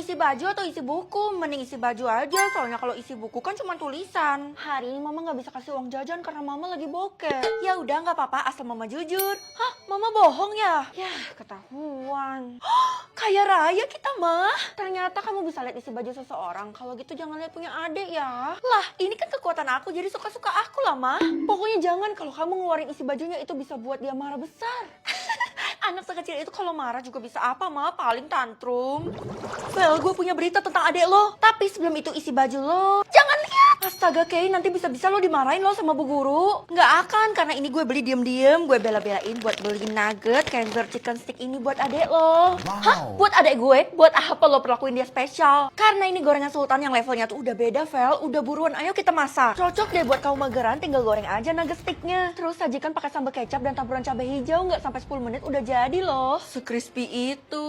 isi baju atau isi buku? Mending isi baju aja, soalnya kalau isi buku kan cuma tulisan. Hari ini mama nggak bisa kasih uang jajan karena mama lagi bokeh. Ya udah nggak apa-apa, asal mama jujur. Hah, mama bohong ya? Yah, ketahuan. Kaya raya kita mah. Ternyata kamu bisa lihat isi baju seseorang. Kalau gitu jangan lihat punya adik ya. Lah, ini kan kekuatan aku, jadi suka-suka aku lah mah. Pokoknya jangan, kalau kamu ngeluarin isi bajunya itu bisa buat dia marah besar. Anak sekecil itu kalau marah juga bisa apa, Ma? Paling tantrum. Well, gue punya berita tentang adek lo. Tapi sebelum itu isi baju lo. Jangan lihat. Astaga, Kay, nanti bisa-bisa lo dimarahin lo sama bu guru. Nggak akan, karena ini gue beli diem-diem. Gue bela-belain buat beli nugget, Kangaroo chicken stick ini buat adek lo. Wow. Hah? Buat adek gue? Buat apa lo perlakuin dia spesial? Karena ini gorengan sultan yang levelnya tuh udah beda, Vel. Udah buruan, ayo kita masak. Cocok deh buat kaum mageran, tinggal goreng aja nugget sticknya. Terus sajikan pakai sambal kecap dan taburan cabai hijau. Nggak sampai 10 menit udah jadi loh. Sekrispy itu.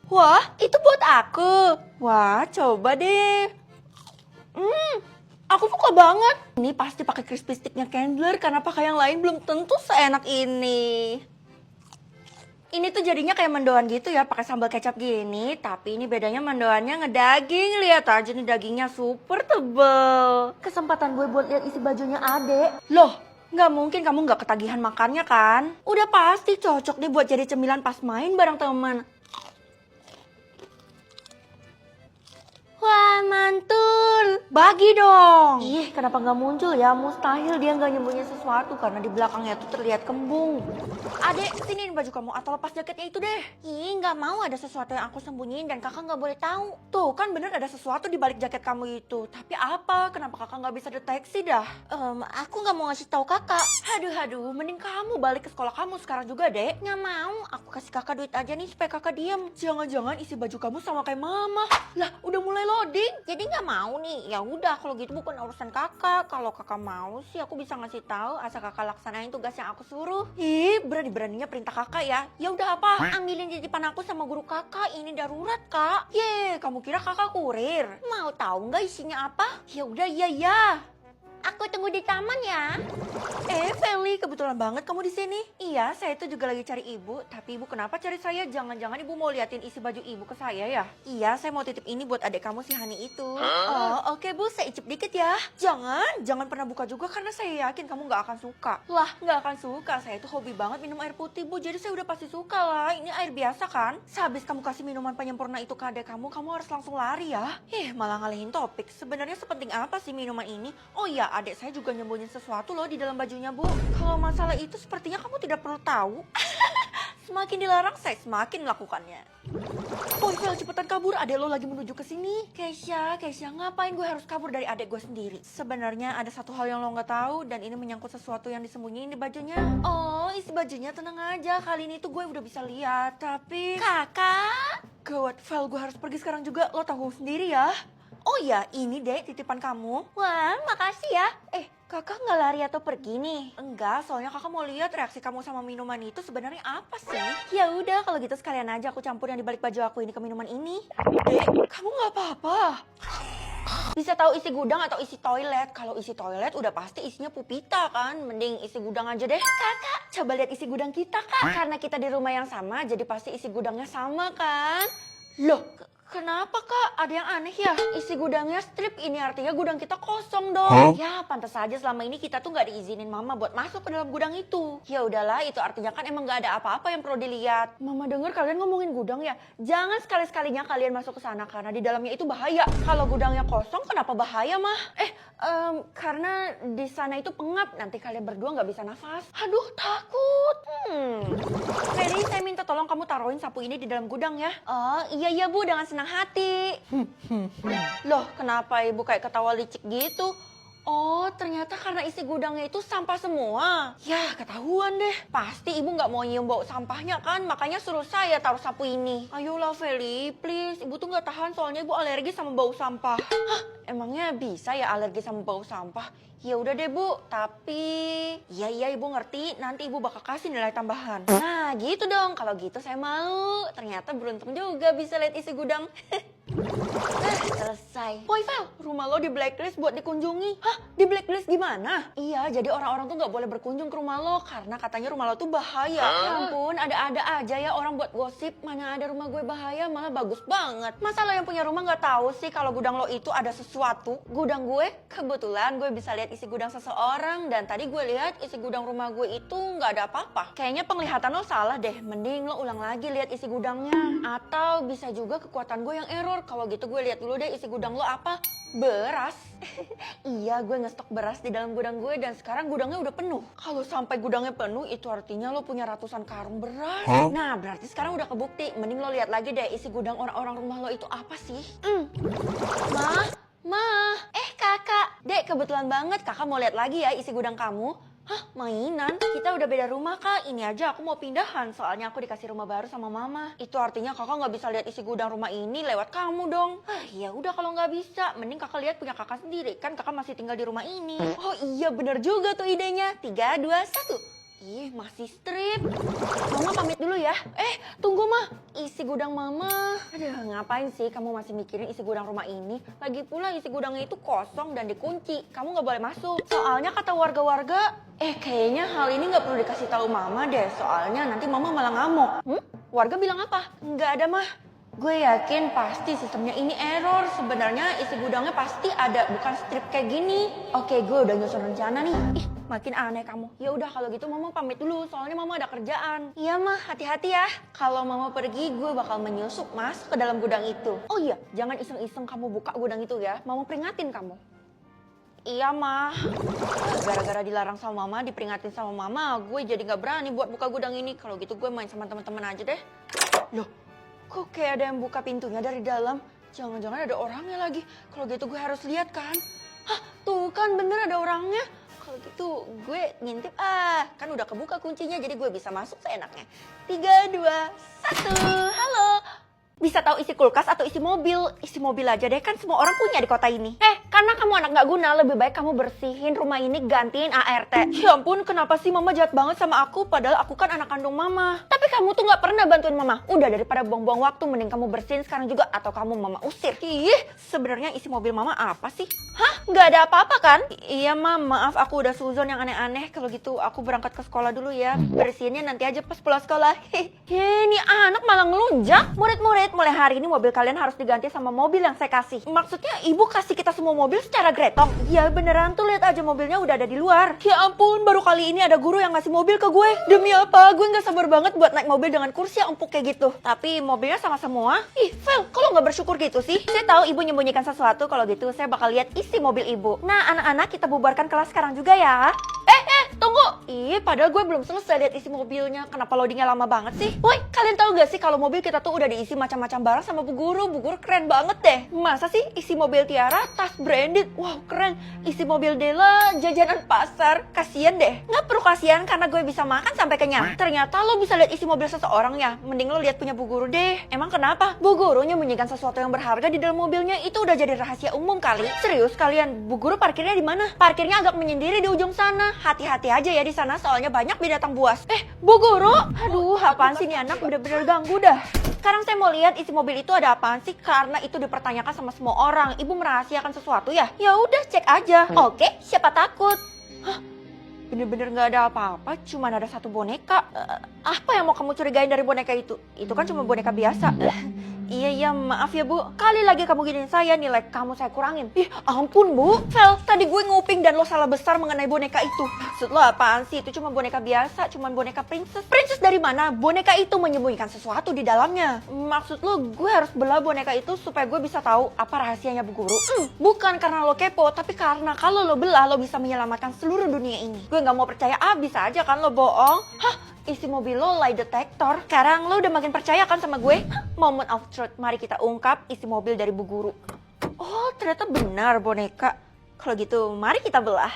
Wah, itu buat aku. Wah, coba deh. Aku suka banget. Ini pasti pakai crispy sticknya Candler, karena pakai yang lain belum tentu seenak ini. Ini tuh jadinya kayak mendoan gitu ya, pakai sambal kecap gini. Tapi ini bedanya mendoannya ngedaging. Lihat aja nih, dagingnya super tebel. Kesempatan gue buat lihat isi bajunya adek. Loh, nggak mungkin kamu nggak ketagihan makannya kan? Udah pasti cocok nih buat jadi cemilan pas main bareng teman. Wah, mantul. Bagi dong. Ih, kenapa nggak muncul ya? Mustahil dia nggak nyembunyiin sesuatu karena di belakangnya tuh terlihat kembung. Adek, siniin baju kamu atau lepas jaketnya itu deh. Ih, nggak mau ada sesuatu yang aku sembunyiin dan kakak nggak boleh tahu. Tuh, kan bener ada sesuatu di balik jaket kamu itu. Tapi apa? Kenapa kakak nggak bisa deteksi dah? Aku nggak mau ngasih tahu kakak. Haduh, mending kamu balik ke sekolah kamu sekarang juga, Dek. Nggak mau, aku kasih kakak duit aja nih supaya kakak diem. Jangan-jangan isi baju kamu sama kayak mama. Lah, udah mulai loading. Jadi nggak mau nih. Ya udah, kalau gitu bukan urusan kakak. Kalau kakak mau sih aku bisa ngasih tahu asal kakak laksanain tugas yang aku suruh. Ih, berani-beraninya perintah kakak ya. Ya udah apa? Ambilin titipan aku sama guru kakak. Ini darurat, Kak. Ye, kamu kira kakak kurir? Mau tahu nggak isinya apa? Ya udah, iya. Aku tunggu di taman ya. Feli, kebetulan banget kamu di sini. Iya, saya itu juga lagi cari ibu. Tapi ibu kenapa cari saya? Jangan-jangan ibu mau liatin isi baju ibu ke saya ya? Iya, saya mau titip ini buat adik kamu si Hani itu. Oh, oke bu, saya icip dikit ya. Jangan pernah buka juga karena saya yakin kamu nggak akan suka. Lah, nggak akan suka. Saya itu hobi banget minum air putih bu. Jadi saya udah pasti suka lah. Ini air biasa kan? Sehabis kamu kasih minuman penyempurna itu ke adik kamu harus langsung lari ya. Malah ngalihin topik. Sebenarnya sepenting apa sih minuman ini? Oh iya, adik saya juga nyembunyiin sesuatu loh di dalam bajunya bu. Kalau masalah itu sepertinya kamu tidak perlu tahu. Semakin dilarang saya semakin melakukannya. Vel, cepetan kabur, adek lo lagi menuju ke sini. Keisha, ngapain gue harus kabur dari adek gue sendiri? Sebenarnya ada satu hal yang lo nggak tahu dan ini menyangkut sesuatu yang disembunyiin di bajunya. Oh, isi bajunya tenang aja. Kali ini tuh gue udah bisa lihat. Tapi kakak, gawat, Vel, gue harus pergi sekarang juga. Lo tanggung sendiri ya. Oh ya, ini deh titipan kamu. Wah, makasih ya. Kakak nggak lari atau pergi nih? Enggak, soalnya kakak mau lihat reaksi kamu sama minuman itu sebenarnya apa sih? Ya udah, kalau gitu sekalian aja aku campur yang di balik baju aku ini ke minuman ini. Dek, kamu nggak apa-apa? Bisa tahu isi gudang atau isi toilet? Kalau isi toilet udah pasti isinya pupita kan? Mending isi gudang aja deh. Kakak, coba lihat isi gudang kita, Kak. Karena kita di rumah yang sama, jadi pasti isi gudangnya sama kan? Loh, kenapa Kak? Ada yang aneh ya? Isi gudangnya strip, ini artinya gudang kita kosong dong. Ya, pantas saja selama ini kita tuh nggak diizinin Mama buat masuk ke dalam gudang itu. Ya udahlah, itu artinya kan emang nggak ada apa-apa yang perlu dilihat. Mama dengar kalian ngomongin gudang ya? Jangan sekali-sekalinya kalian masuk ke sana karena di dalamnya itu bahaya. Kalau gudangnya kosong, kenapa bahaya mah? Karena di sana itu pengap. Nanti kalian berdua nggak bisa nafas. Aduh, takut. Feli, saya minta tolong kamu taruhin sapu ini di dalam gudang ya. Oh, iya Bu, dengan senang hati. Loh, kenapa ibu kayak ketawa licik gitu? Oh, ternyata karena isi gudangnya itu sampah semua. Ya, ketahuan deh. Pasti ibu nggak mau nyium bau sampahnya kan? Makanya suruh saya taruh sapu ini. Ayolah Feli, please. Ibu tuh nggak tahan soalnya ibu alergi sama bau sampah. Hah, emangnya bisa ya alergi sama bau sampah? Ya udah deh Bu, tapi iya ibu ngerti, nanti ibu bakal kasih nilai tambahan. Nah gitu dong, kalau gitu saya mau. Ternyata beruntung juga bisa lihat isi gudang. Selesai. Woi Val, rumah lo di blacklist buat dikunjungi. Hah? Di blacklist gimana? Iya, jadi orang-orang tuh nggak boleh berkunjung ke rumah lo karena katanya rumah lo tuh bahaya. Ya ampun, ada-ada aja ya orang buat gosip. Mana ada rumah gue bahaya, malah bagus banget. Masa lo yang punya rumah nggak tahu sih kalau gudang lo itu ada sesuatu? Gudang gue, kebetulan gue bisa lihat isi gudang seseorang dan tadi gue lihat isi gudang rumah gue itu nggak ada apa-apa. Kayaknya penglihatan lo salah deh. Mending lo ulang lagi lihat isi gudangnya. Atau bisa juga kekuatan gue yang error. Kalau gitu gue lihat dulu deh isi gudang lo apa? Beras. Iya, gue ngestok beras di dalam gudang gue dan sekarang gudangnya udah penuh. Kalau sampai gudangnya penuh itu artinya lo punya ratusan karung beras. Nah, berarti sekarang udah kebukti. Mending lo lihat lagi deh isi gudang orang-orang rumah lo itu apa sih? Kakak. Dek, kebetulan banget kakak mau lihat lagi ya isi gudang kamu. Hah, mainan? Kita udah beda rumah kak, ini aja aku mau pindahan soalnya aku dikasih rumah baru sama mama. Itu artinya kakak nggak bisa lihat isi gudang rumah ini lewat kamu dong. Ya udah kalau nggak bisa, mending kakak lihat punya kakak sendiri, kan kakak masih tinggal di rumah ini. Oh iya bener juga tuh idenya, 3, 2, 1. Ih, masih strip. Mama pamit dulu ya. Tunggu mah. Isi gudang mama. Aduh, ngapain sih kamu masih mikirin isi gudang rumah ini? Lagi pula isi gudangnya itu kosong dan dikunci. Kamu nggak boleh masuk. Soalnya kata warga-warga, kayaknya hal ini nggak perlu dikasih tahu mama deh. Soalnya nanti mama malah ngamuk. Warga bilang apa? Nggak ada mah. Gue yakin pasti sistemnya ini error. Sebenarnya isi gudangnya pasti ada, bukan strip kayak gini. Oke, gue udah nyusun rencana nih. Ih, makin aneh kamu. Ya udah kalau gitu mama pamit dulu, soalnya mama ada kerjaan. Iya mah, hati-hati ya. Kalau mama pergi, gue bakal menyusup masuk ke dalam gudang itu. Oh iya, jangan iseng-iseng kamu buka gudang itu ya. Mama peringatin kamu. Iya mah. Gara-gara dilarang sama mama, diperingatin sama mama, gue jadi nggak berani buat buka gudang ini. Kalau gitu gue main sama teman-teman aja deh. Loh, kok kayak ada yang buka pintunya dari dalam? Jangan-jangan ada orangnya lagi. Kalau gitu gue harus lihat kan? Hah, tuh kan bener ada orangnya. Kalau gitu gue ngintip. Kan udah kebuka kuncinya jadi gue bisa masuk seenaknya. 3, 2, 1. Halo. Bisa tahu isi kulkas atau isi mobil? Isi mobil aja deh, kan semua orang punya di kota ini. Karena kamu anak gak guna, lebih baik kamu bersihin rumah ini, gantiin ART. Ya ampun, kenapa sih mama jahat banget sama aku? Padahal aku kan anak kandung mama. Tapi kamu tuh gak pernah bantuin mama. Udah, daripada buang-buang waktu, mending kamu bersihin sekarang juga atau kamu mama usir. Ih, sebenarnya isi mobil mama apa sih? Hah? Gak ada apa-apa kan? Iya ma, maaf aku udah suzon yang aneh-aneh. Kalau gitu aku berangkat ke sekolah dulu ya. Bersihinnya nanti aja pas pulang sekolah. Ini anak malah ngelunjak. Murid-murid, mulai hari ini mobil kalian harus diganti sama mobil yang saya kasih. Maksudnya ibu kasih kita semua mobil secara gretong? Iya beneran tuh, lihat aja mobilnya udah ada di luar. Ya ampun, baru kali ini ada guru yang ngasih mobil ke gue. Demi apa? Gue gak sabar banget buat naik mobil dengan kursi yang empuk kayak gitu. Tapi mobilnya sama semua. Ih, Vel, kok lo gak bersyukur gitu sih? Saya tahu ibu nyembunyikan sesuatu, kalau gitu saya bakal lihat isi mobil ibu. Nah anak-anak, kita bubarkan kelas sekarang juga ya. Tunggu. Ih, padahal gue belum selesai lihat isi mobilnya. Kenapa loadingnya lama banget sih? Woi, kalian tahu gak sih kalau mobil kita tuh udah diisi macam-macam barang sama Bu Guru. Bu Guru keren banget deh. Masa sih isi mobil Tiara tas branded? Wow, keren. Isi mobil Dela jajanan pasar. Kasian deh. Nggak perlu kasihan karena gue bisa makan sampai kenyang. Ternyata lo bisa lihat isi mobil seseorang ya. Mending lo lihat punya Bu Guru deh. Emang kenapa? Bu Guru nyembunyikan sesuatu yang berharga di dalam mobilnya. Itu udah jadi rahasia umum kali. Serius kalian? Bu Guru parkirnya di mana? Parkirnya agak menyendiri di ujung sana. Hati-hati aja ya di sana, soalnya banyak binatang buas. Bu Guru, aduh apaan sih nih anak, bener-bener ganggu dah. Sekarang saya mau lihat isi mobil itu ada apaan sih, karena itu dipertanyakan sama semua orang. Ibu merahasiakan sesuatu ya? Ya udah cek aja. Oke, siapa takut? Hah? Bener-bener nggak ada apa-apa, cuman ada satu boneka. Apa yang mau kamu curigain dari boneka itu? Itu kan cuma boneka biasa. Iya, maaf ya Bu. Kali lagi kamu giniin saya, nilai kamu saya kurangin. Ih, ampun Bu. Vel, tadi gue nguping dan lo salah besar mengenai boneka itu. Maksud lo apaan sih? Itu cuma boneka biasa, cuma boneka princess. Princess dari mana? Boneka itu menyembunyikan sesuatu di dalamnya. Maksud lo gue harus belah boneka itu supaya gue bisa tahu apa rahasianya Bu Guru? Bukan karena lo kepo, tapi karena kalau lo belah, lo bisa menyelamatkan seluruh dunia ini. Gue nggak mau percaya, bisa aja kan lo bohong. Hah? Isi mobil lo lie detector. Sekarang lo udah makin percaya kan sama gue? Moment of truth, mari kita ungkap isi mobil dari Bu Guru. Oh, ternyata benar boneka. Kalau gitu, mari kita belah.